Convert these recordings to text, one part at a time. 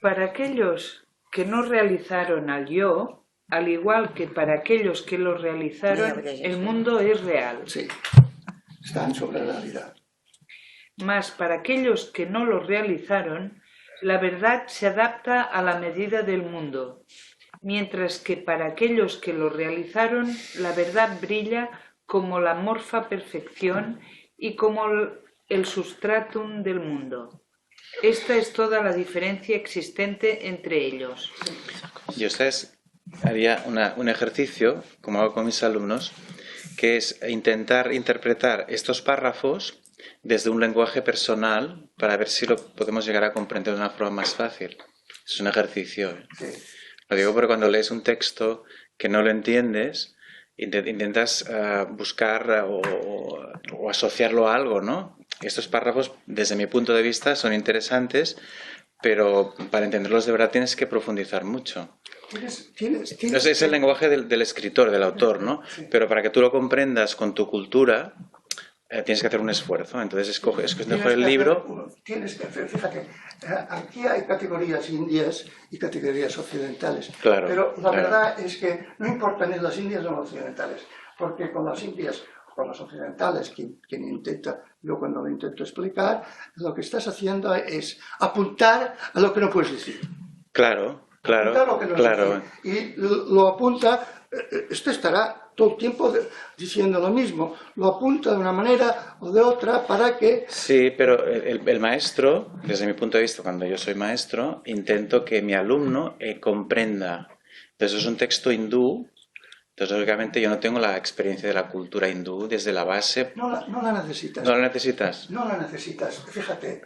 Para aquellos que no realizaron al yo, al igual que para aquellos que lo realizaron, el mundo es real. Sí, están sobre la realidad. Mas para aquellos que no lo realizaron, la verdad se adapta a la medida del mundo, mientras que para aquellos que lo realizaron, la verdad brilla como la amorfa perfección y como el sustratum del mundo. Esta es toda la diferencia existente entre ellos. Yo haría un ejercicio, como hago con mis alumnos, que es intentar interpretar estos párrafos desde un lenguaje personal para ver si lo podemos llegar a comprender de una forma más fácil. Es un ejercicio. Lo digo porque cuando lees un texto que no lo entiendes, intentas buscar o asociarlo a algo, ¿no? Estos párrafos, desde mi punto de vista, son interesantes, pero para entenderlos de verdad tienes que profundizar mucho. Entonces, es el lenguaje del escritor, del autor, ¿no? Sí. Pero para que tú lo comprendas con tu cultura, tienes que hacer un esfuerzo. Entonces, escoges mejor el libro. Tienes que hacer, fíjate, aquí hay categorías indias y categorías occidentales. Claro, pero la claro. verdad es que no importan ni las indias o las occidentales, porque con las indias, con las occidentales, quien intenta, yo cuando lo intento explicar, lo que estás haciendo es apuntar a lo que no puedes decir. Claro, claro, Apuntar lo que no claro. decir. Y lo apunta, esto estará todo el tiempo diciendo lo mismo, lo apunta de una manera o de otra para que... Sí, pero el maestro, desde mi punto de vista, cuando yo soy maestro, intento que mi alumno comprenda. Entonces es un texto hindú, entonces lógicamente yo no tengo la experiencia de la cultura hindú desde la base. No la necesitas. ¿No la necesitas? No la necesitas. Fíjate,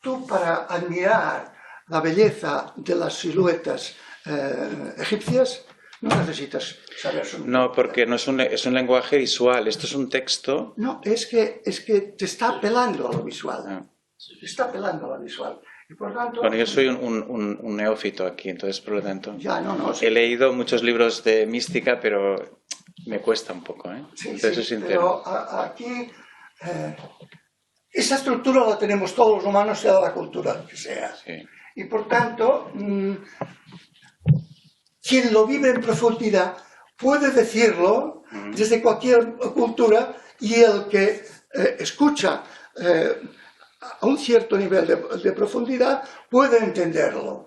tú para admirar la belleza de las siluetas egipcias, no necesitas saber su... No, porque no es un lenguaje visual, esto es un texto. No, es que te está apelando a lo visual. Ah. Te está apelando a lo visual. Y por tanto... Bueno, yo soy un neófito aquí, entonces por lo tanto... Ya, no, sí. He leído muchos libros de mística, pero me cuesta un poco, ¿eh? Sí, Entonces, sí, soy sincero. pero aquí... esa estructura la tenemos todos los humanos, sea la cultura que sea. Sí. Y por tanto, quien lo vive en profundidad puede decirlo desde cualquier cultura, y el que escucha a un cierto nivel de profundidad puede entenderlo.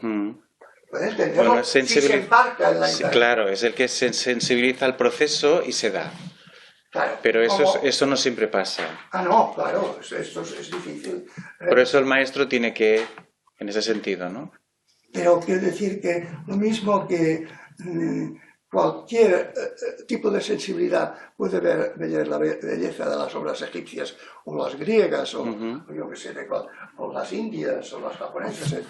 Puede entenderlo Bueno, si se embarca en la idea. Claro, es el que se sensibiliza al proceso y se da. Claro, Pero eso no siempre pasa. No, claro, esto es difícil. Por eso el maestro tiene que, en ese sentido, ¿no? Pero quiero decir que lo mismo que cualquier tipo de sensibilidad puede ver la belleza de las obras egipcias o las griegas o yo qué sé, o las indias o las japonesas,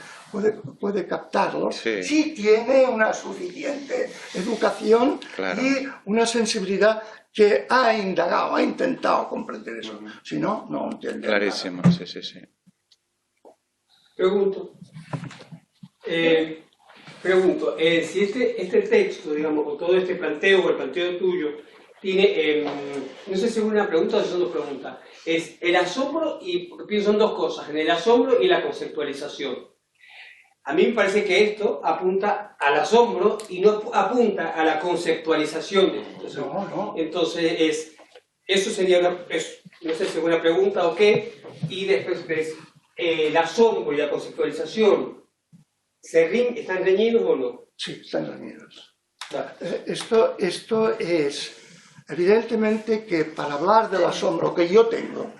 puede captarlo, Sí. si tiene una suficiente educación, Claro. y una sensibilidad que ha indagado, ha intentado comprender eso. Si no, no entiende. Clarísimo, sí, sí, sí. Pregunto, si este texto, digamos, con todo este planteo o el planteo tuyo, tiene, no sé si es una pregunta o si son dos preguntas, es el asombro y, porque pienso son dos cosas, en el asombro y la conceptualización. A mí me parece que esto apunta al asombro y no apunta a la conceptualización de esta situación. No. Entonces, eso sería no sé si es una pregunta o qué, y después el asombro y la conceptualización, ¿están reñidos o no? Sí, están reñidos. Claro. Esto es, evidentemente, que para hablar del asombro que yo tengo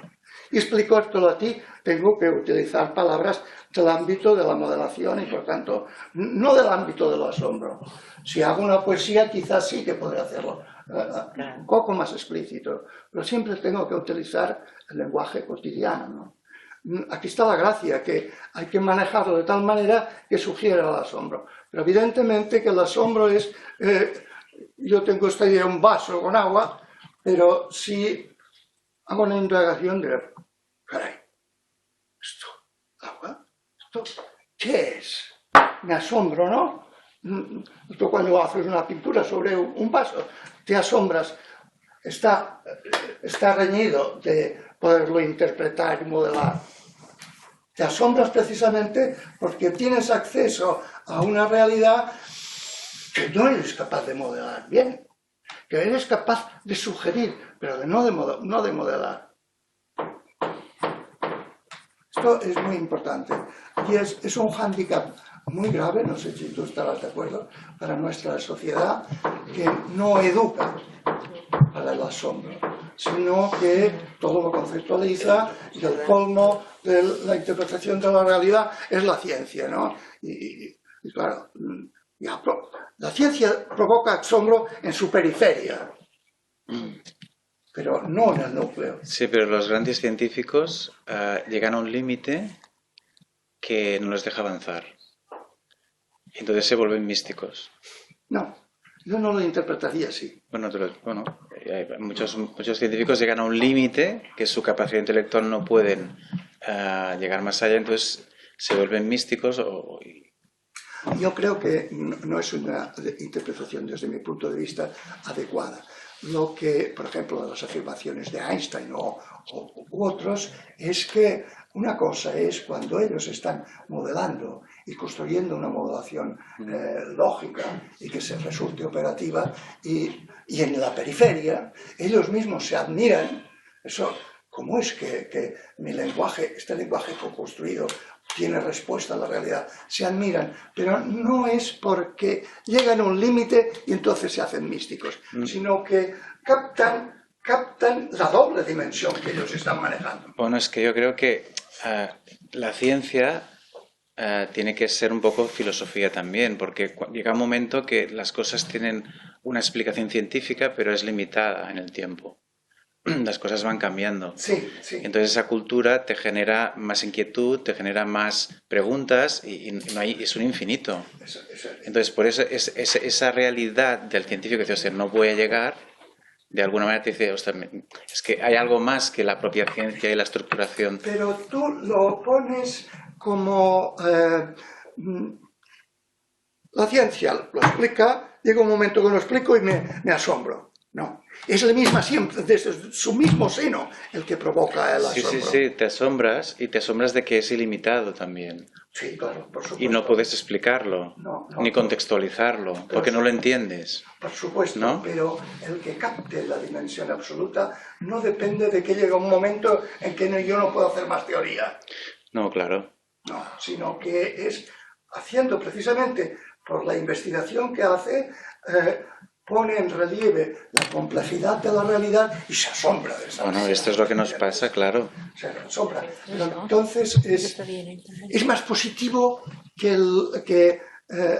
y explicártelo a ti, tengo que utilizar palabras del ámbito de la modelación y, por tanto, no del ámbito del asombro. Si hago una poesía, quizás sí que podré hacerlo un poco más explícito, pero siempre tengo que utilizar el lenguaje cotidiano, ¿no? Aquí está la gracia, que hay que manejarlo de tal manera que sugiera el asombro. Pero evidentemente que el asombro es, yo tengo esta idea de un vaso con agua, pero si hago una indagación diré, caray, ¿esto? ¿Agua? ¿Esto? ¿Qué es? Me asombro, ¿no? Esto cuando haces una pintura sobre un vaso, te asombras. Está reñido de poderlo interpretar y modelar. Te asombras precisamente porque tienes acceso a una realidad que no eres capaz de modelar bien, que eres capaz de sugerir, pero no de modelar. Esto es muy importante y es un hándicap muy grave, no sé si tú estarás de acuerdo, para nuestra sociedad, que no educa para el asombro, sino que todo lo conceptualiza y el colmo de la interpretación de la realidad es la ciencia, ¿no? Y claro, la ciencia provoca asombro en su periferia, pero no en el núcleo. Sí, pero los grandes científicos llegan a un límite que no les deja avanzar. Entonces se vuelven místicos. No, yo no lo interpretaría así. Bueno, muchos científicos llegan a un límite que su capacidad intelectual no pueden llegar más allá, entonces se vuelven místicos. Yo creo que no es una interpretación desde mi punto de vista adecuada. Lo que, por ejemplo, las afirmaciones de Einstein u otros, es que una cosa es cuando ellos están modelando y construyendo una modelación lógica y que se resulte operativa, y en la periferia ellos mismos se admiran. Eso, ¿cómo es que mi lenguaje, este lenguaje construido, tiene respuesta a la realidad? Se admiran, pero no es porque llegan a un límite y entonces se hacen místicos, sino que captan la doble dimensión que ellos están manejando. Bueno, es que yo creo que la ciencia tiene que ser un poco filosofía también, porque llega un momento que las cosas tienen una explicación científica, pero es limitada en el tiempo. Las cosas van cambiando. Sí, sí. Entonces esa cultura te genera más inquietud, te genera más preguntas y no hay, es un infinito. Entonces por eso esa realidad del científico que dice, o sea, no voy a llegar, de alguna manera te dice, ostras, es que hay algo más que la propia ciencia y la estructuración. Pero tú lo pones como la ciencia lo explica, llega un momento que lo explico y me asombro. No, es la misma siempre, desde su mismo seno, el que provoca el asombro. Sí, te asombras y te asombras de que es ilimitado también. Sí, claro, por supuesto. Y no puedes explicarlo, ni contextualizarlo, porque no lo entiendes. Por supuesto, ¿no? Pero el que capte la dimensión absoluta no depende de que llegue un momento en que yo no puedo hacer más teoría. No, claro. No, sino que es haciendo precisamente por la investigación que hace, pone en relieve la complejidad de la realidad y se asombra de esa. Bueno, esto es lo que nos pasa, claro. Se asombra. Pero entonces es más positivo que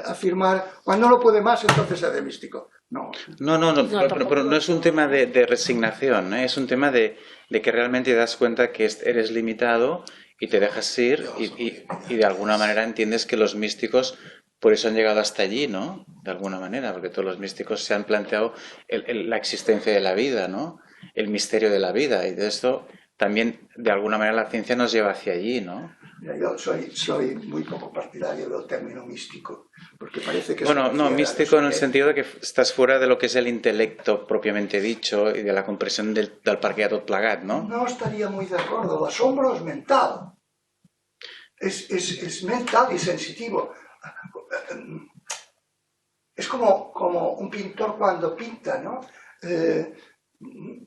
afirmar cuando no lo puede más, entonces es de místico. No, pero no es un tema de resignación, ¿eh? Es un tema de que realmente te das cuenta que eres limitado y te dejas ir y de alguna manera entiendes que los místicos por eso han llegado hasta allí, ¿no? De alguna manera, porque todos los místicos se han planteado la existencia de la vida, ¿no? El misterio de la vida, y de esto también, de alguna manera, la ciencia nos lleva hacia allí, ¿no? Mira, yo soy muy poco partidario del término místico, porque parece que... Bueno, no, místico en el sentido de que estás fuera de lo que es el intelecto propiamente dicho y de la comprensión del perquè tot plegat, ¿no? No estaría muy de acuerdo, el asombro es mental. Es mental y sensitivo. Es como un pintor cuando pinta, ¿no?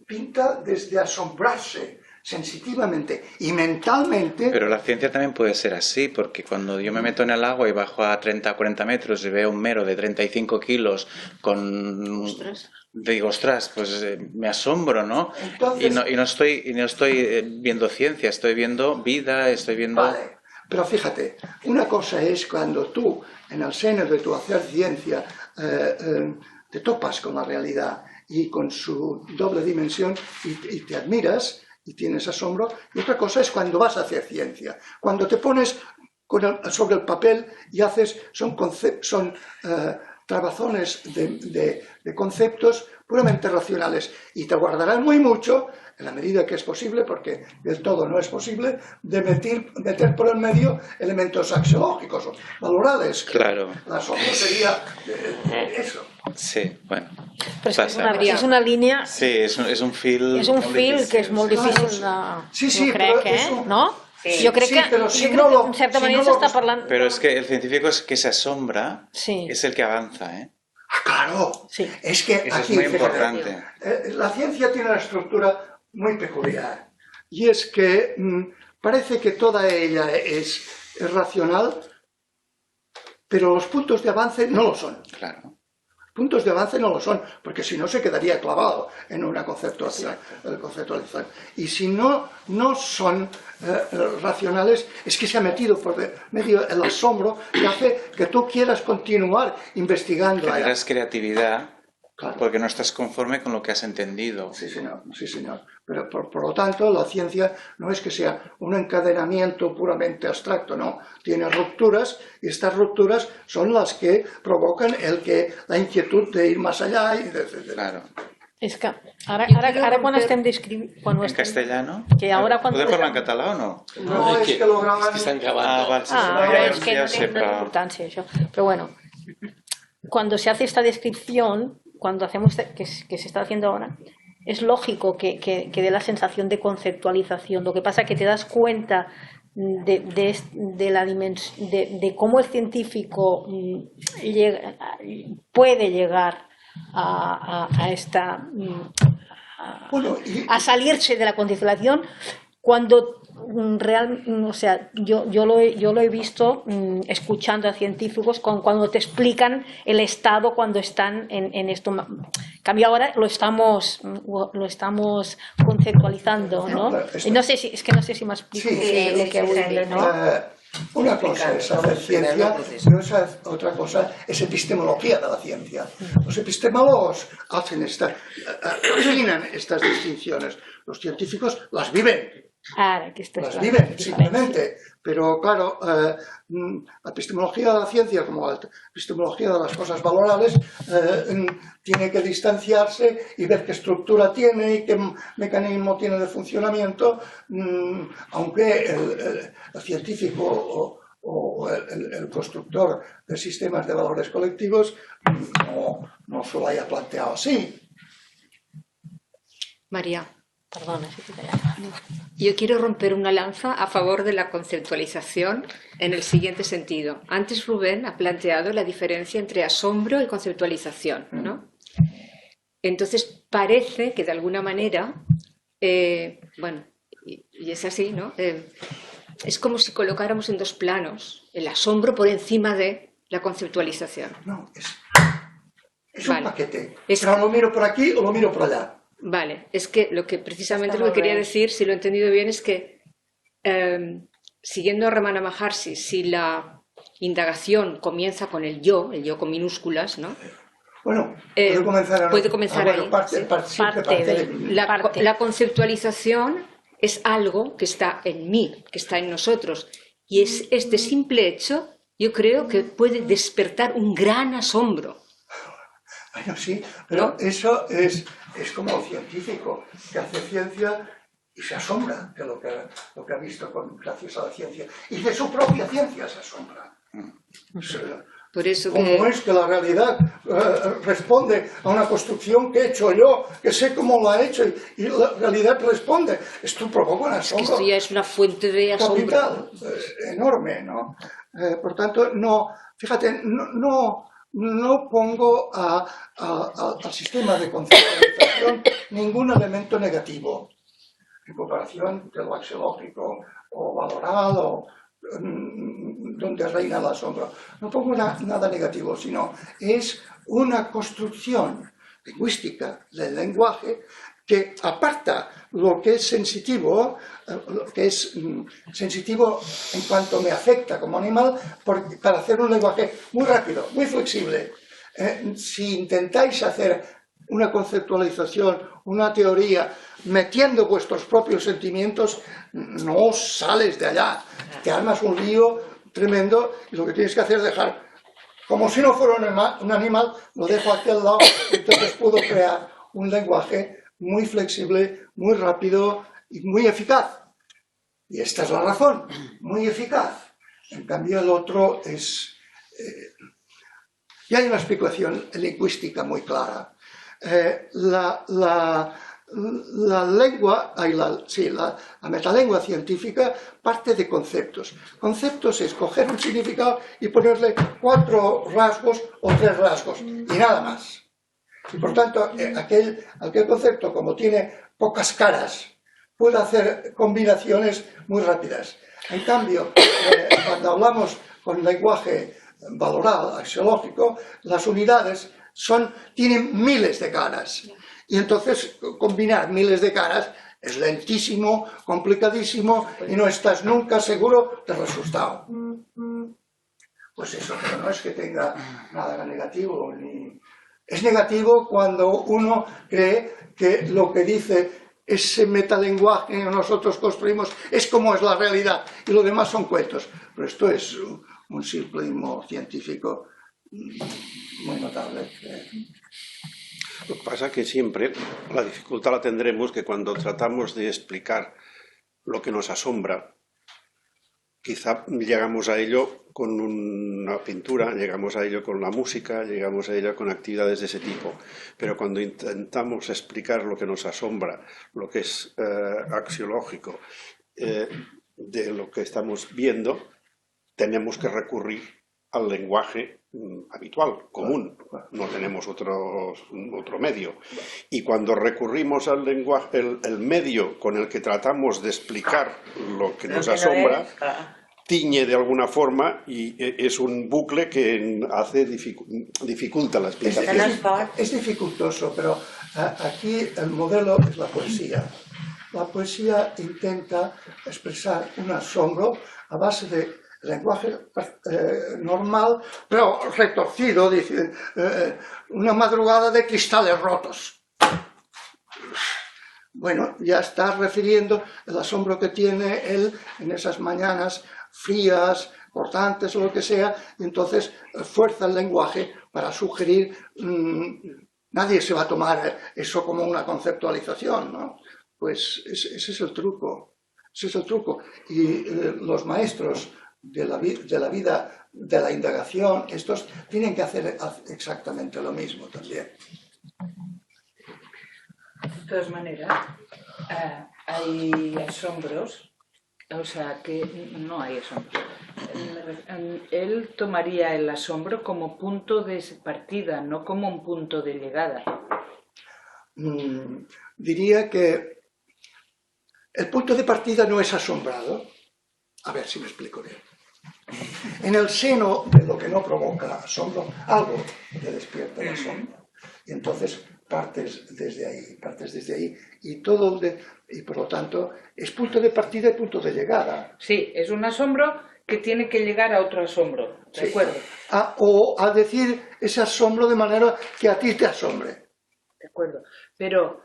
Pinta desde asombrarse sensitivamente y mentalmente. Pero la ciencia también puede ser así, porque cuando yo me meto en el agua y bajo a 30 o 40 metros y veo un mero de 35 kilos con... Ostras. Digo, ostras, pues me asombro, ¿no? Entonces, y no estoy viendo ciencia, estoy viendo vida, estoy viendo... Vale, pero fíjate, una cosa es cuando tú, en el seno de tu hacer ciencia, te topas con la realidad y con su doble dimensión y te admiras y tienes asombro, y otra cosa es cuando vas a hacer ciencia, cuando te pones sobre el papel y haces, son trabazones de conceptos puramente racionales, y te guardarán muy mucho, en la medida que es posible, porque del todo no es posible, de meter por el medio elementos axiológicos o valorales. Claro. La asombro sería eso. Sí, bueno. Però és una línia... Sí, és un fil... És un fil que és molt difícil de... Sí, jo crec, però no? Jo crec que, però si jo no crec que lo- en certa si manera no lo- s'està parlant... Pero es que el científico es que se asombra, Sí. es el que avanza, ¿eh? Ah, claro, Sí. es que Eso es aquí, muy fíjate, importante. La ciencia tiene una estructura muy peculiar y es que parece que toda ella es racional, pero los puntos de avance no lo son. Claro. Puntos de avance no lo son, porque si no se quedaría clavado en una conceptualización. Y si no son racionales, es que se ha metido por medio el asombro que hace que tú quieras continuar investigando. Generas creatividad Claro. porque no estás conforme con lo que has entendido. Sí, señor, sí, señor. Pero por lo tanto, la ciencia no es que sea un encadenamiento puramente abstracto, no. Tiene rupturas y estas rupturas son las que provocan la inquietud de ir más allá y de... Claro. És que ara quan estem descrivint... ¿En castellano? Que ahora cuando... ¿Puedo hablar en catalán o no? No, es que lo graban... Es que están Ah, grabando. vale, sí, pero es sí, que ya no sé, tiene pero- importancia eso. Pero bueno, cuando se hace esta descripción, cuando hacemos que se está haciendo ahora, es lógico que dé la sensación de conceptualización. Lo que pasa es que te das cuenta de la dimensión, de cómo el científico puede llegar a esta Bueno, a salirse de la conceptualización cuando o sea, yo lo he visto escuchando a científicos cuando te explican el estado cuando están en esto. En cambio ahora lo estamos conceptualizando, ¿no? Y no sé si me explico lo que voy a decir, ¿no? Una cosa es hacer ciencia, pero otra cosa es epistemología de la ciencia. Los epistemólogos afinan estas distinciones. Los científicos las viven. Ahora, que esto es Las la viven, diferencia. simplemente. Pero claro, la epistemología de la ciencia, como la epistemología de las cosas valorables, tiene que distanciarse y ver qué estructura tiene y qué mecanismo tiene de funcionamiento, aunque el científico o el constructor de sistemas de valores colectivos no se lo haya planteado así. María, Perdona, si te yo quiero romper una lanza a favor de la conceptualización en el siguiente sentido. Antes Rubén ha planteado la diferencia entre asombro y conceptualización, ¿no? Entonces parece que de alguna manera, bueno, y es así, ¿no? Es como si colocáramos en dos planos el asombro por encima de la conceptualización. No, es Vale. un paquete. Es- Pero lo miro por aquí o lo miro por allá. Vale, es que precisamente Está lo que quería muy bien. decir, si lo he entendido bien, es que siguiendo a Ramana Maharshi, si la indagación comienza con el yo con minúsculas, ¿no? Bueno, puede comenzar ahí, Parte, sí. siempre Parte parte de- de mí. La conceptualización es algo que está en mí, que está en nosotros, y es este simple hecho, yo creo que puede despertar un gran asombro. Bueno, sí, pero ¿No? eso es como el científico que hace ciencia y se asombra de lo que ha visto gracias a la ciencia. Y de su propia ciencia se asombra. Por eso ¿Cómo que... es que la realidad responde a una construcción que he hecho yo, que sé cómo la he hecho, y la realidad responde? Esto provoca un que asombro esto ya es una fuente de asombro. capital, enorme, ¿no? Por tanto, no, fíjate, no pongo al sistema de conceptualización ningún elemento negativo en comparación de lo axiológico o valoral o donde reina el asombro. No pongo nada negativo, sino es una construcción lingüística del lenguaje que aparta lo que es sensitivo, en cuanto me afecta como animal, para hacer un lenguaje muy rápido, muy flexible. Si intentáis hacer una conceptualización, una teoría, metiendo vuestros propios sentimientos, no sales de allá. Te armas un lío tremendo y lo que tienes que hacer es dejar, como si no fuera un animal, lo dejo aquí al lado, entonces puedo crear un lenguaje muy flexible, muy rápido y muy eficaz. Y esta es la razón, muy eficaz. En cambio el otro es... y hay una explicación lingüística muy clara. La la lengua, la metalengua científica parte de conceptos. Conceptos es coger un significado y ponerle 4 rasgos o 3 rasgos y nada más. Y por tanto, aquel concepto, como tiene pocas caras, puede hacer combinaciones muy rápidas. En cambio, cuando hablamos con lenguaje valorado, axiológico, las unidades tienen miles de caras. Y entonces combinar miles de caras es lentísimo, complicadísimo y no estás nunca seguro del resultado. Pues eso, pero no es que tenga nada negativo. Es negativo cuando uno cree que lo que dice ese metalenguaje que nosotros construimos es como es la realidad y lo demás son cuentos. Pero esto es un simplismo científico muy notable. Lo que pasa es que siempre la dificultad la tendremos que cuando tratamos de explicar lo que nos asombra, quizá llegamos a ello con una pintura, llegamos a ello con la música, llegamos a ello con actividades de ese tipo. Pero cuando intentamos explicar lo que nos asombra, lo que es axiológico, de lo que estamos viendo, tenemos que recurrir al lenguaje habitual, común, no tenemos otro medio. Y cuando recurrimos al lenguaje, el medio con el que tratamos de explicar lo que nos asombra, tiñe de alguna forma y es un bucle que dificulta la explicación. Es dificultoso, pero aquí el modelo es la poesía. La poesía intenta expresar un asombro a base de lenguaje normal, pero retorcido, dice, una madrugada de cristales rotos. Bueno, ya está refiriendo el asombro que tiene él en esas mañanas frías, cortantes o lo que sea, y entonces fuerza el lenguaje para sugerir, nadie se va a tomar eso como una conceptualización, ¿no? Pues ese es el truco, ese es el truco. Y los maestros de la vida, de la indagación, estos tienen que hacer exactamente lo mismo también. De todas maneras, hay asombros, o sea que no hay asombro. Él tomaría el asombro como punto de partida, no como un punto de llegada. Diría que el punto de partida no es asombrado. A ver si me explico bien. En el seno de lo que no provoca asombro, algo te despierta el asombro. Y entonces partes desde ahí, y por lo tanto es punto de partida y punto de llegada. Sí, es un asombro que tiene que llegar a otro asombro, ¿de acuerdo? O a decir ese asombro de manera que a ti te asombre. De acuerdo, pero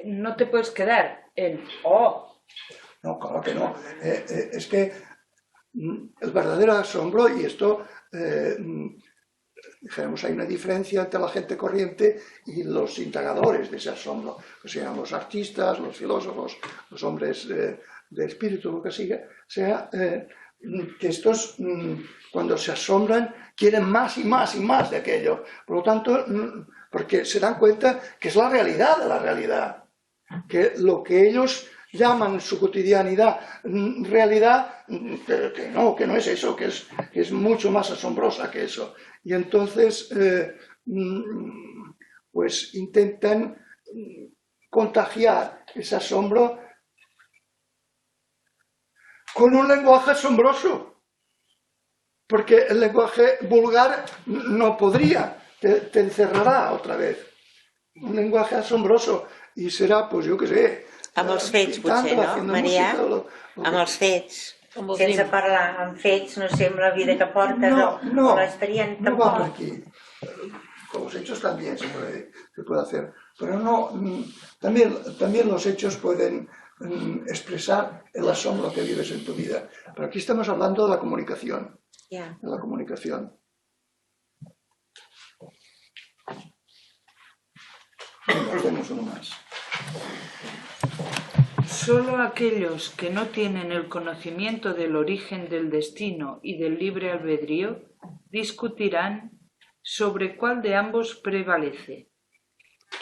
no te puedes quedar en ¡oh! No, claro que no. Es que el verdadero asombro, y esto, dijéramos, hay una diferencia entre la gente corriente y los indagadores de ese asombro, que sean los artistas, los filósofos, los hombres de espíritu, lo que sea, que estos, cuando se asombran, quieren más y más y más de aquello. Por lo tanto, porque se dan cuenta que es la realidad de la realidad, que lo que ellos llaman su cotidianidad realidad, que no es eso, que es mucho más asombrosa que eso. Y entonces, pues intentan contagiar ese asombro con un lenguaje asombroso, porque el lenguaje vulgar no podría, te encerrará otra vez. Un lenguaje asombroso, i serà, doncs jo què sé... Amb els fets, potser, no, Maria? Amb els fets. Sense parlar, amb fets, no sé, amb la vida que portes o l'experiència. No va por aquí. Con los hechos también se puede hacer. Pero no, también los hechos pueden expresar el asombro que vives en tu vida. Pero aquí estamos hablando de la comunicación. De la comunicación. Hacemos uno más. Solo aquellos que no tienen el conocimiento del origen del destino y del libre albedrío discutirán sobre cuál de ambos prevalece.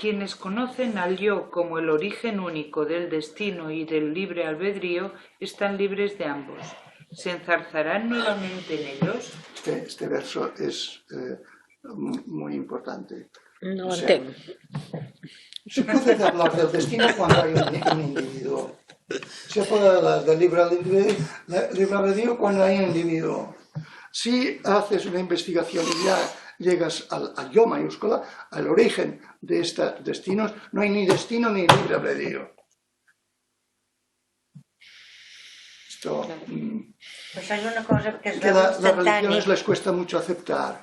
Quienes conocen al yo como el origen único del destino y del libre albedrío están libres de ambos. ¿Se enzarzarán nuevamente en ellos? Este verso es muy importante. No O sea, entiendo. se puede hablar del destino cuando hay un individuo. Se puede hablar del libre albedrío cuando hay un individuo. Si haces una investigación y ya llegas al yo mayúscula, al origen de estos destinos, no hay ni destino ni libre albedrío. Esto, Pues hay una cosa que es que las instantánea. religiones les cuesta mucho aceptar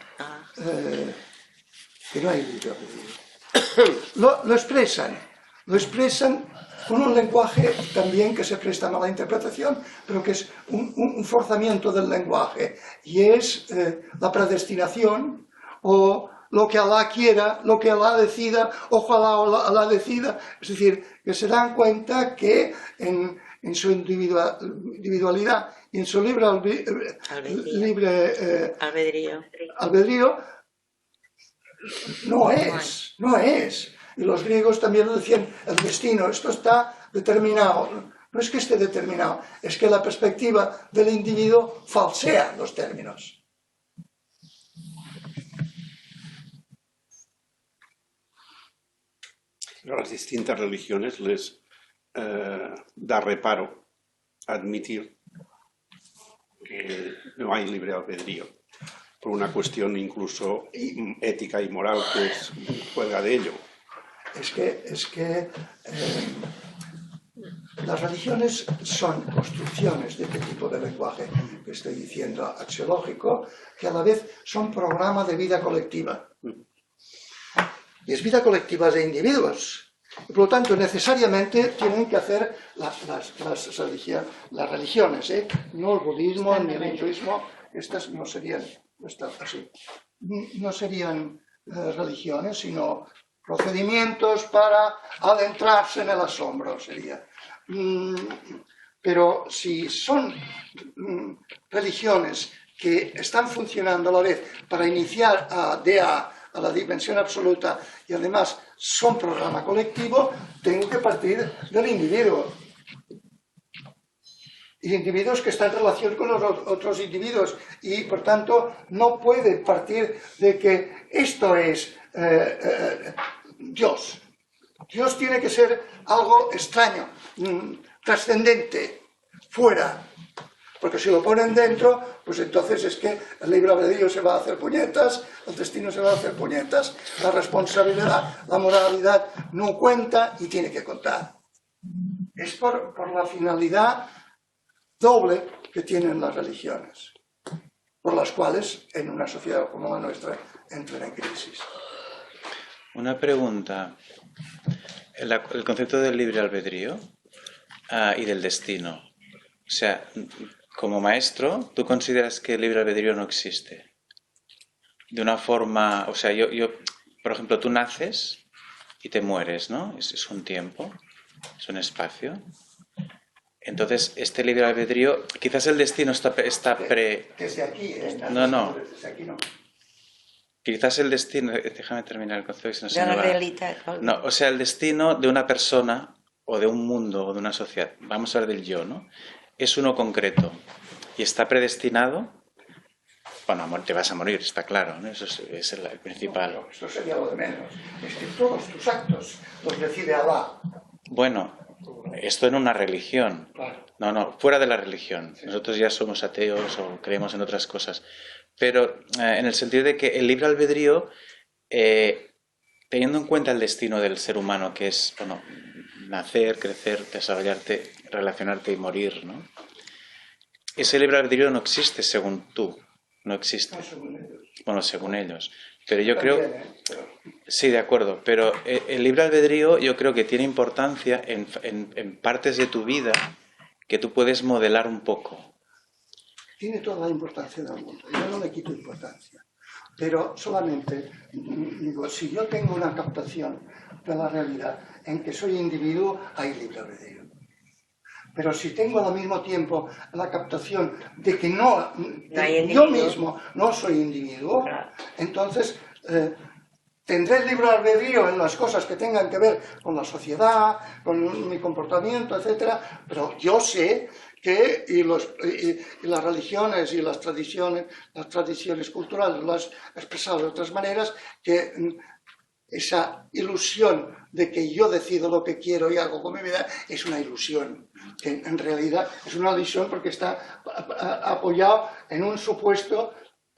que no hay libre albedrío. Lo expresan con un lenguaje también que se presta a mala interpretación, pero que es un forzamiento del lenguaje, y es la predestinación, o lo que Alá quiera, lo que Alá decida, ojalá Alá decida. Es decir, que se dan cuenta que en su individualidad y en su libre albedrío no es. Y los griegos también lo decían, el destino, esto está determinado. No es que esté determinado, es que la perspectiva del individuo falsea los términos. A las distintas religiones les da reparo admitir que no hay libre albedrío, por una cuestión incluso ética y moral que juega de ello. Es que las religiones son construcciones de este tipo de lenguaje que estoy diciendo, axiológico, que a la vez son programa de vida colectiva. Y es vida colectiva de individuos. Y por lo tanto, necesariamente tienen que hacer las religiones, no el budismo ni el hinduismo, estas no serían así. No serían religiones, sino procedimientos para adentrarse en el asombro, sería. Pero si son religiones que están funcionando a la vez para iniciar a la dimensión absoluta y además son programa colectivo, tengo que partir del individuo. Y individuos que están en relación con los otros individuos, y por tanto no puede partir de que esto es Dios. Dios tiene que ser algo extraño, trascendente, fuera. Porque si lo ponen dentro, pues entonces es que el libre albedrío se va a hacer puñetas, el destino se va a hacer puñetas, la responsabilidad, la moralidad no cuenta y tiene que contar. Es por la finalidad doble que tienen las religiones, por las cuales en una sociedad como la nuestra entran en crisis. Una pregunta. El concepto del libre albedrío y del destino. O sea, como maestro, ¿tú consideras que el libre albedrío no existe? De una forma, o sea, yo por ejemplo, tú naces y te mueres, ¿no? Es un tiempo, es un espacio. Entonces, este libre albedrío, quizás el destino está Desde aquí, No. Desde aquí no. Quizás el destino, déjame terminar el concepto, si no se me De la va. realidad. No, o sea, el destino de una persona o de un mundo o de una sociedad, vamos a hablar del yo, ¿no? Es uno concreto y está predestinado. Bueno, te vas a morir, está claro, ¿no? Eso es el principal. No, eso sería lo de menos. Es que todos tus actos los decide Alá. Bueno, esto en una religión. Claro. No, fuera de la religión. Nosotros ya somos ateos o creemos en otras cosas. Pero en el sentido de que el libre albedrío, teniendo en cuenta el destino del ser humano, que es, bueno, nacer, crecer, desarrollarte, relacionarte y morir, ¿no? Ese libre albedrío no existe según tú, no existe. No, según ellos. Bueno, según ellos. Pero yo También, creo... Sí, de acuerdo, pero el libre albedrío yo creo que tiene importancia en partes de tu vida que tú puedes modelar un poco. Tiene toda la importancia del mundo, yo no le quito importancia, pero solamente digo, si yo tengo una captación de la realidad en que soy individuo, hay libre albedrío. Pero si tengo al mismo tiempo la captación de que yo mismo no soy individuo, entonces tendré el libre albedrío en las cosas que tengan que ver con la sociedad, con mi comportamiento, etcétera, pero yo sé que y las religiones y las tradiciones culturales lo has expresado de otras maneras, que esa ilusión de que yo decido lo que quiero y hago con mi vida es una ilusión, que en realidad es una ilusión porque está apoyado en un supuesto,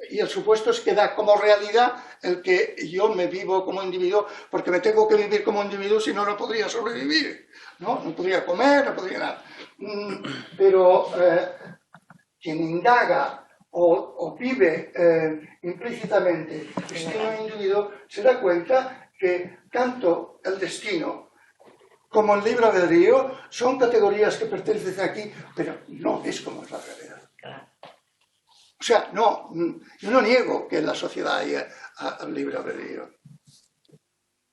y el supuesto es que da como realidad el que yo me vivo como individuo, porque me tengo que vivir como individuo, si no, no podría sobrevivir, ¿no? No podría comer, no podría nada. Pero quien indaga o vive implícitamente el destino del individuo se da cuenta que tanto el destino como el libre albedrío son categorías que pertenecen aquí, pero no es como es la realidad. O sea, no, yo no niego que en la sociedad haya libre albedrío.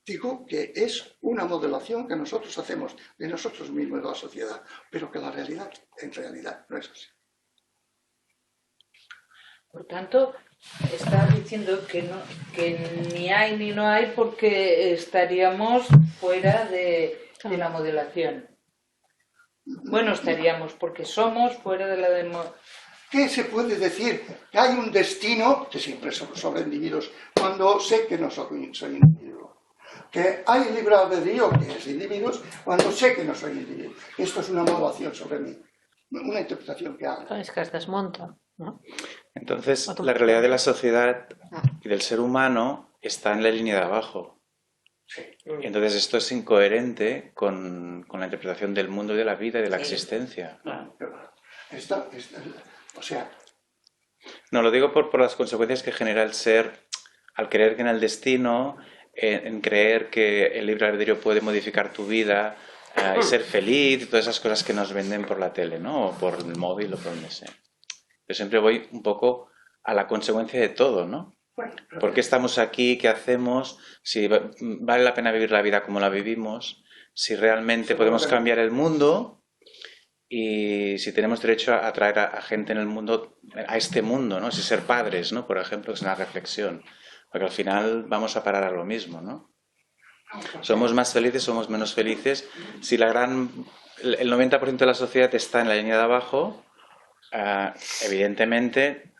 Digo que es una modelación que nosotros hacemos de nosotros mismos de la sociedad, pero que la realidad, en realidad, no es así. Por tanto, estás diciendo que ni hay ni no hay porque estaríamos fuera de la modelación. Bueno, estaríamos porque somos fuera de la ¿Qué se puede decir? Que hay un destino, que siempre son sobre individuos, cuando sé que no soy individuo. Que hay libre albedrío, que es de individuos, cuando sé que no soy individuo. Esto es una modelación sobre mí, una interpretación que hago. Es que es desmonta, ¿no? Entonces, la realidad de la sociedad y del ser humano está en la línea de abajo. Sí. Entonces, esto es incoherente con la interpretación del mundo y de la vida y de la existencia. O sea... No, lo digo por las consecuencias que genera el ser, al creer que en el destino, en creer que el libre albedrío puede modificar tu vida y ser feliz y todas esas cosas que nos venden por la tele, ¿no? O por el móvil o por donde sea. Yo siempre voy un poco a la consecuencia de todo, ¿no? ¿Por qué estamos aquí? ¿Qué hacemos? Si vale la pena vivir la vida como la vivimos, si realmente podemos cambiar el mundo y si tenemos derecho a atraer a gente en el mundo, a este mundo, ¿no? Si ser padres, ¿no? Por ejemplo, es una reflexión, porque al final vamos a parar a lo mismo, ¿no? Somos más felices, somos menos felices. Si el 90% de la sociedad está en la línea de abajo, evidentemente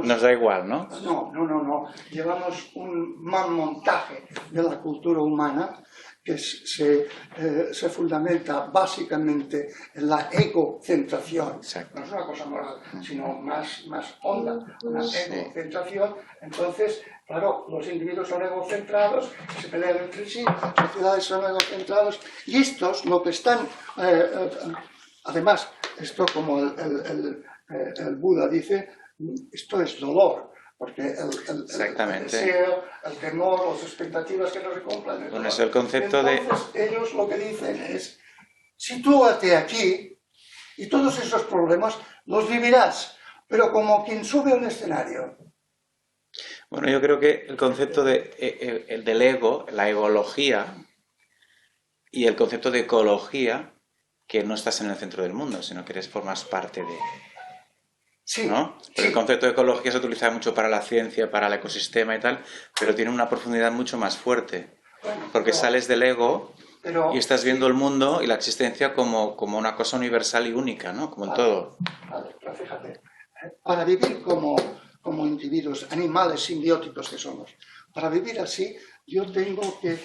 nos da igual, ¿no? No. Llevamos un mal montaje de la cultura humana que se fundamenta básicamente en la egocentración. Exacto. No es una cosa moral, sino más honda, una egocentración. Entonces, claro, los individuos son egocentrados, se pelean entre sí, las sociedades son egocentrados, y estos lo que están, además, esto como el Buda dice, esto es dolor. Porque el deseo, el temor, las expectativas que no se cumplan. Bueno, es el concepto entonces, ellos lo que dicen es, sitúate aquí y todos esos problemas los vivirás, pero como quien sube a un escenario. Bueno, yo creo que el concepto del ego, la egología, y el concepto de ecología, que no estás en el centro del mundo, sino que formas parte de... Sí, ¿no? sí. El concepto de ecología se utiliza mucho para la ciencia, para el ecosistema y tal, pero tiene una profundidad mucho más fuerte, porque sales del ego y estás viendo el mundo y la existencia como una cosa universal y única, ¿no? Como en todo. Vale, pero fíjate, para vivir como individuos, animales simbióticos que somos, para vivir así, yo tengo que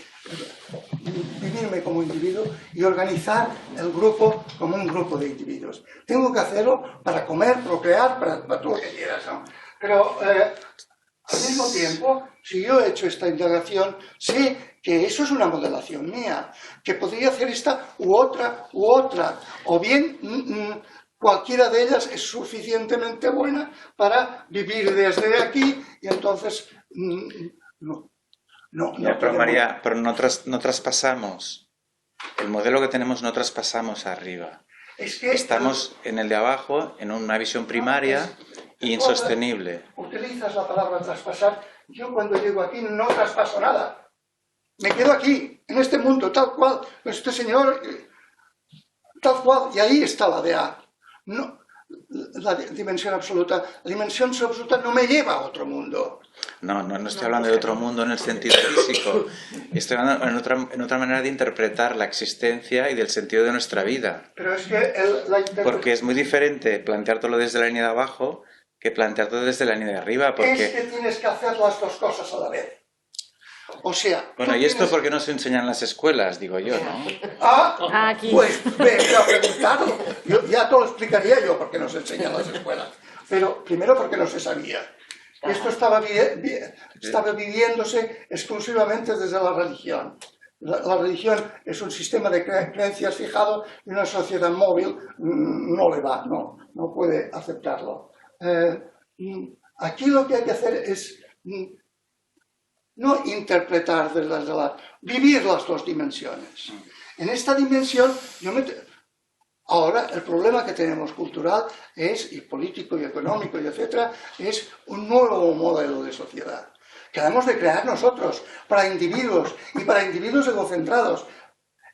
vivirme como individuo y organizar el grupo como un grupo de individuos. Tengo que hacerlo para comer, procrear, para todo lo que quieras, ¿no? Pero al mismo tiempo, si yo he hecho esta indagación, sé que eso es una modelación mía, que podría hacer esta u otra, o bien cualquiera de ellas es suficientemente buena para vivir desde aquí y entonces no. Pero María, pero no traspasamos. El modelo que tenemos no traspasamos arriba. Es que estamos en el de abajo, en una visión primaria e insostenible. Utilizas la palabra traspasar. Yo cuando llego aquí no traspaso nada. Me quedo aquí, en este mundo, tal cual. Este señor, tal cual. Y ahí está la DEA. No, la dimensión absoluta. La dimensión absoluta no me lleva a otro mundo. No estoy hablando de otro mundo en el sentido físico. Estoy hablando en otra manera de interpretar la existencia y del sentido de nuestra vida. Pero es que porque es muy diferente planteártelo desde la línea de abajo que planteártelo desde la línea de arriba. Porque... Es que tienes que hacer las dos cosas a la vez. O sea... Bueno, ¿y esto por qué no se enseña en las escuelas? Digo yo, ¿no? Aquí. Pues venga a preguntarlo. Ya te lo explicaría yo por qué no se enseña en las escuelas. Pero primero porque no se sabía. Esto estaba viviéndose exclusivamente desde la religión. La religión es un sistema de creencias fijado y una sociedad móvil no le va, no puede aceptarlo. Aquí lo que hay que hacer es no interpretar, vivir las dos dimensiones. En esta dimensión, ahora el problema que tenemos cultural y político y económico y etcétera, es un nuevo modelo de sociedad que debemos de crear nosotros para individuos y para individuos egocentrados.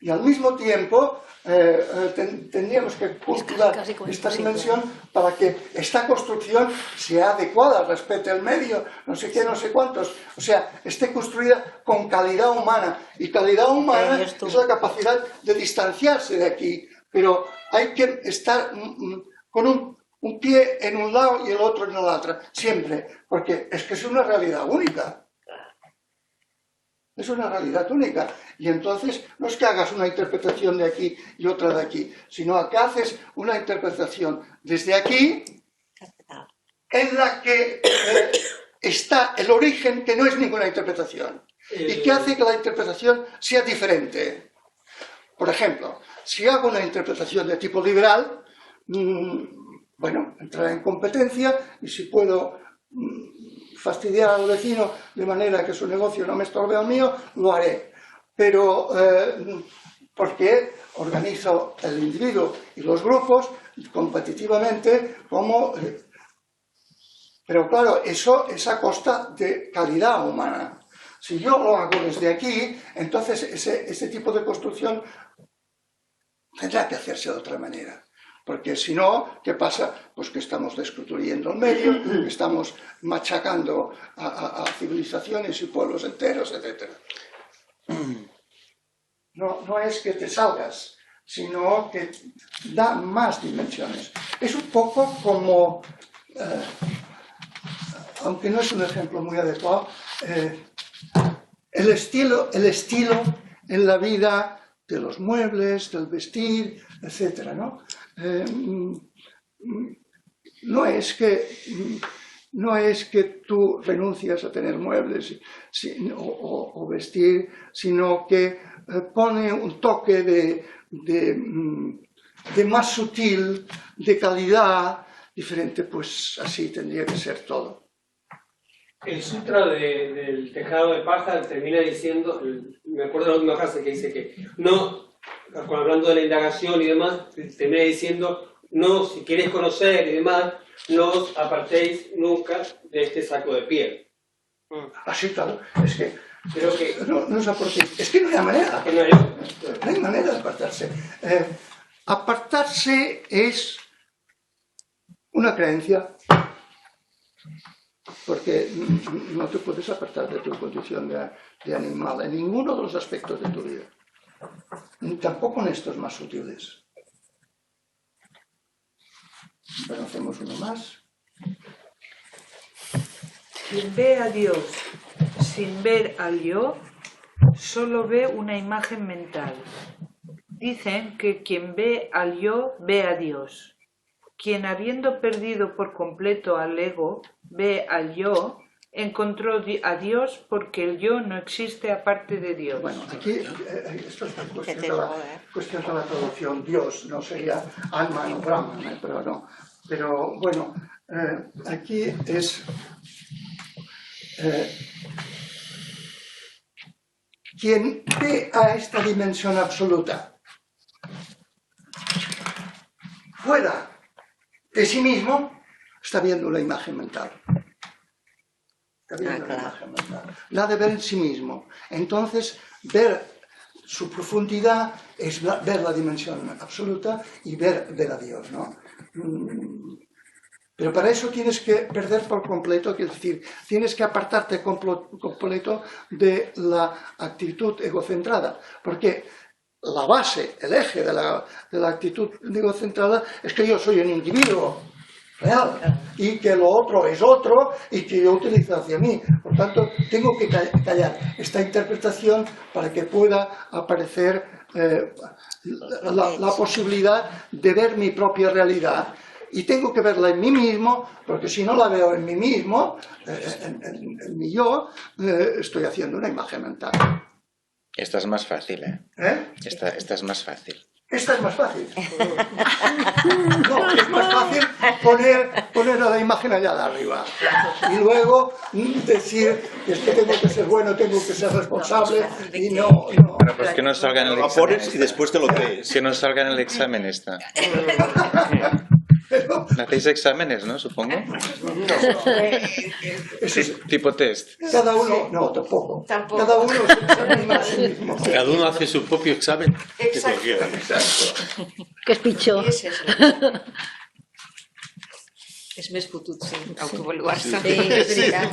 Y al mismo tiempo tendríamos que cultivar esta dimensión para que esta construcción sea adecuada, respete el medio, no sé qué, no sé cuántos. O sea, esté construida con calidad humana. Y calidad humana es la capacidad de distanciarse de aquí. Pero hay que estar con un pie en un lado y el otro en el otro, siempre. Porque es que es una realidad única. Es una realidad única. Y entonces no es que hagas una interpretación de aquí y otra de aquí, sino que haces una interpretación desde aquí en la que está el origen, que no es ninguna interpretación, y que hace que la interpretación sea diferente. Por ejemplo, si hago una interpretación de tipo liberal, bueno, entrará en competencia y si puedo fastidiar al vecino de manera que su negocio no me estorbe al mío, lo haré. Pero porque organizo el individuo y los grupos competitivamente como... pero claro, eso es a costa de calidad humana. Si yo lo hago desde aquí, entonces ese tipo de construcción tendrá que hacerse de otra manera. Porque si no, ¿qué pasa? Pues que estamos destruyendo el medio, que estamos machacando a civilizaciones y pueblos enteros, etc. No es que te salgas, sino que da más dimensiones. Es un poco como, aunque no es un ejemplo muy adecuado, el estilo en la vida de los muebles, del vestir, etc., ¿no? No es que tú renuncias a tener muebles o vestir, sino que pone un toque de más sutil, de calidad diferente, pues así tendría que ser todo. El sutra del tejado de paja termina diciendo, me acuerdo de la última frase que dice que no, hablando de la indagación y demás, termina diciendo, no, si queréis conocer y demás, no os apartéis nunca de este saco de piel. Así, claro, es que creo que no os apartéis, es que no hay manera, no hay manera de apartarse. Apartarse es una creencia, porque no te puedes apartar de tu condición de animal en ninguno de los aspectos de tu vida, ni tampoco en estos más sutiles. Bueno, hacemos uno más. Quien ve a Dios sin ver al yo, solo ve una imagen mental. Dicen que quien ve al yo, ve a Dios. Quien habiendo perdido por completo al ego, ve al yo, encontró a Dios porque el yo no existe aparte de Dios. Bueno, aquí esto es cuestión de la traducción. Dios no sería Atman o Brahman, pero no. Pero bueno, aquí es quien ve a esta dimensión absoluta fuera de sí mismo, está viendo la imagen mental. Está viendo la imagen mental. La de ver en sí mismo. Entonces, ver su profundidad es ver la dimensión absoluta y ver a Dios, ¿no? Pero para eso tienes que perder por completo, es decir, tienes que apartarte completo de la actitud egocentrada, porque la base, el eje de la actitud egocentrada es que yo soy un individuo real y que lo otro es otro y que yo utilizo hacia mí. Por tanto, tengo que callar esta interpretación para que pueda aparecer la posibilidad de ver mi propia realidad. Y tengo que verla en mí mismo, porque si no la veo en mí mismo, en mi yo, estoy haciendo una imagen mental. Esta es más fácil, ¿eh? Esta es más fácil. Esta es más fácil. No, es más fácil poner a la imagen allá de arriba. Y luego decir que es que tengo que ser bueno, tengo que ser responsable y no. Bueno, pues que no salga en el examen. La pones y después te lo crees. Que no salga en el examen esta. ¿Hacéis exámenes, no? Supongo. Eso es, Tipo test. cada uno, no, tampoco. Cada uno se examina a sí mismo. Cada uno hace su propio examen. Exacto. Que és pitjor. És més fotut, sí, autoavaluar-se.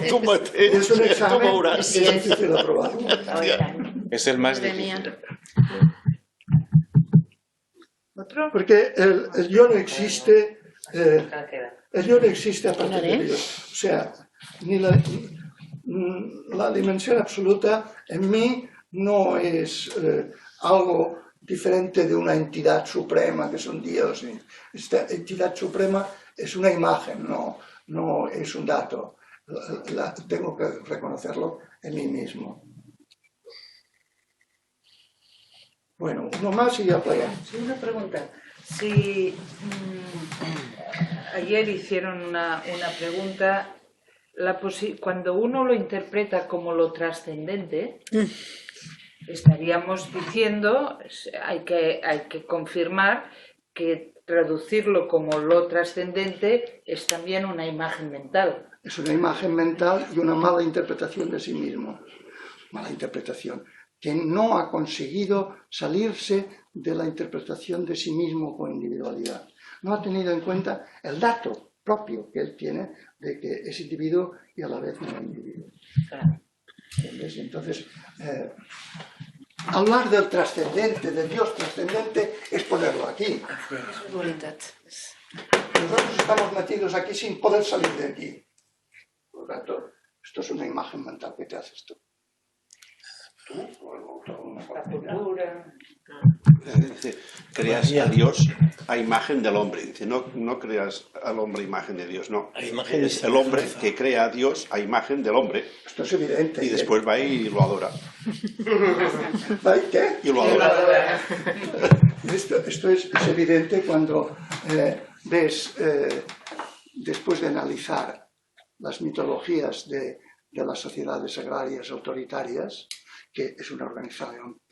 Tu mateix, Es un tu examen que veuràs. es difícil aprobar. Es el más difícil. ¿Otro? Porque el yo no existe. El yo no existe a partir de Dios. O sea, ni la dimensión absoluta en mí no es algo diferente de una entidad suprema que es un Dios. Esta entidad suprema es una imagen, no es un dato. Tengo que reconocerlo en mí mismo. Bueno, uno más y ya playa. Sí, una pregunta. Si ayer hicieron una pregunta, cuando uno lo interpreta como lo trascendente, estaríamos diciendo, hay que confirmar que traducirlo como lo trascendente es también una imagen mental. Es una imagen mental y una mala interpretación de sí mismo. Mala interpretación. Que no ha conseguido salirse de la interpretación de sí mismo con individualidad. No ha tenido en cuenta el dato propio que él tiene de que es individuo y a la vez no es individuo. Claro. Entonces, hablar del trascendente, del Dios trascendente, es ponerlo aquí. Nosotros estamos metidos aquí sin poder salir de aquí. Por lo tanto, esto es una imagen mental que te haces tú. Dice, creas a Dios a imagen del hombre. Dice, no creas al hombre a imagen de Dios, no. Es el hombre que crea a Dios a imagen del hombre. Esto es evidente. Y después va y lo adora. ¿Qué? Y lo adora. Esto es evidente cuando ves, después de analizar las mitologías de las sociedades agrarias autoritarias, que es una organización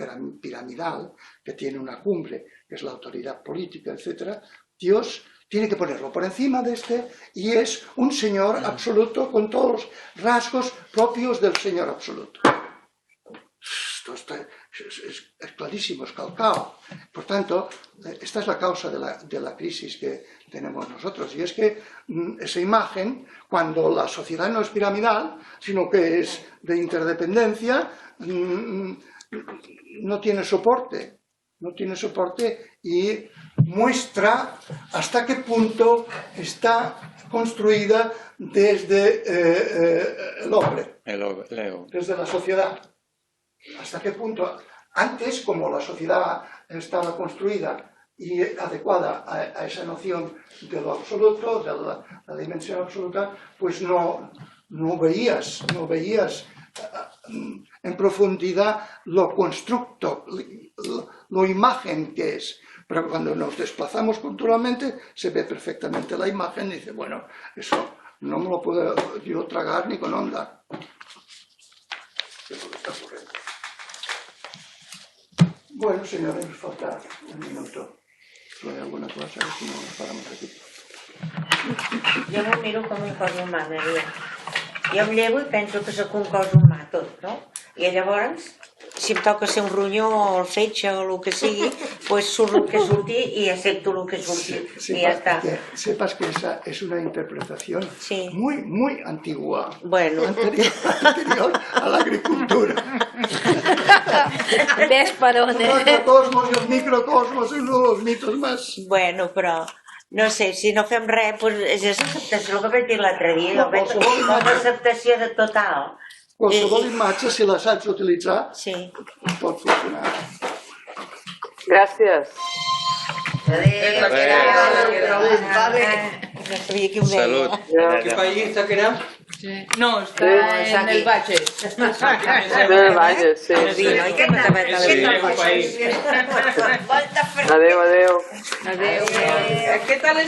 piramidal, que tiene una cumbre, que es la autoridad política, etc., Dios tiene que ponerlo por encima de este y es un señor absoluto con todos los rasgos propios del señor absoluto. Esto es clarísimo, es calcado. Por tanto, esta es la causa de la crisis que tenemos nosotros. Y es que esa imagen, cuando la sociedad no es piramidal, sino que es de interdependencia, no tiene soporte. No tiene soporte y muestra hasta qué punto está construida desde el hombre, desde la sociedad. Hasta qué punto, antes, como la sociedad estaba construida y adecuada a esa noción de lo absoluto, de la dimensión absoluta, pues no veías en profundidad lo constructo, lo imagen que es. Pero cuando nos desplazamos culturalmente, se ve perfectamente la imagen y dice, bueno, eso no me lo puedo yo tragar ni con onda. Bueno, señores, nos falta un minuto. Si hay alguna cosa, si no, nos paramos aquí. Jo m'ho miro com un cos humà, Maria. Jo em llevo i penso que sóc un cos humà, tot, no? I llavors si em toca ser un ronyó o el fetge o el que sigui, pues surt el que surti y accepto el que surti y ya está. Que sepas que esa es una interpretación muy, muy antigua, anterior a la agricultura. ¿Ves, Parón? El macrocosmos i el microcosmos són els mitos més... Bueno, però, no sé, si no fem res, doncs és acceptació, el que vaig dir l'altre dia, jo veig com a acceptació de total. Qualsevol imatge, si la saps utilitzar, pot funcionar. Gràcies. No sabia qui ho deia. Salut. ¿Qué país está que era? No, està en el Bages. En el Bages, sí. Adéu, adéu. Què tal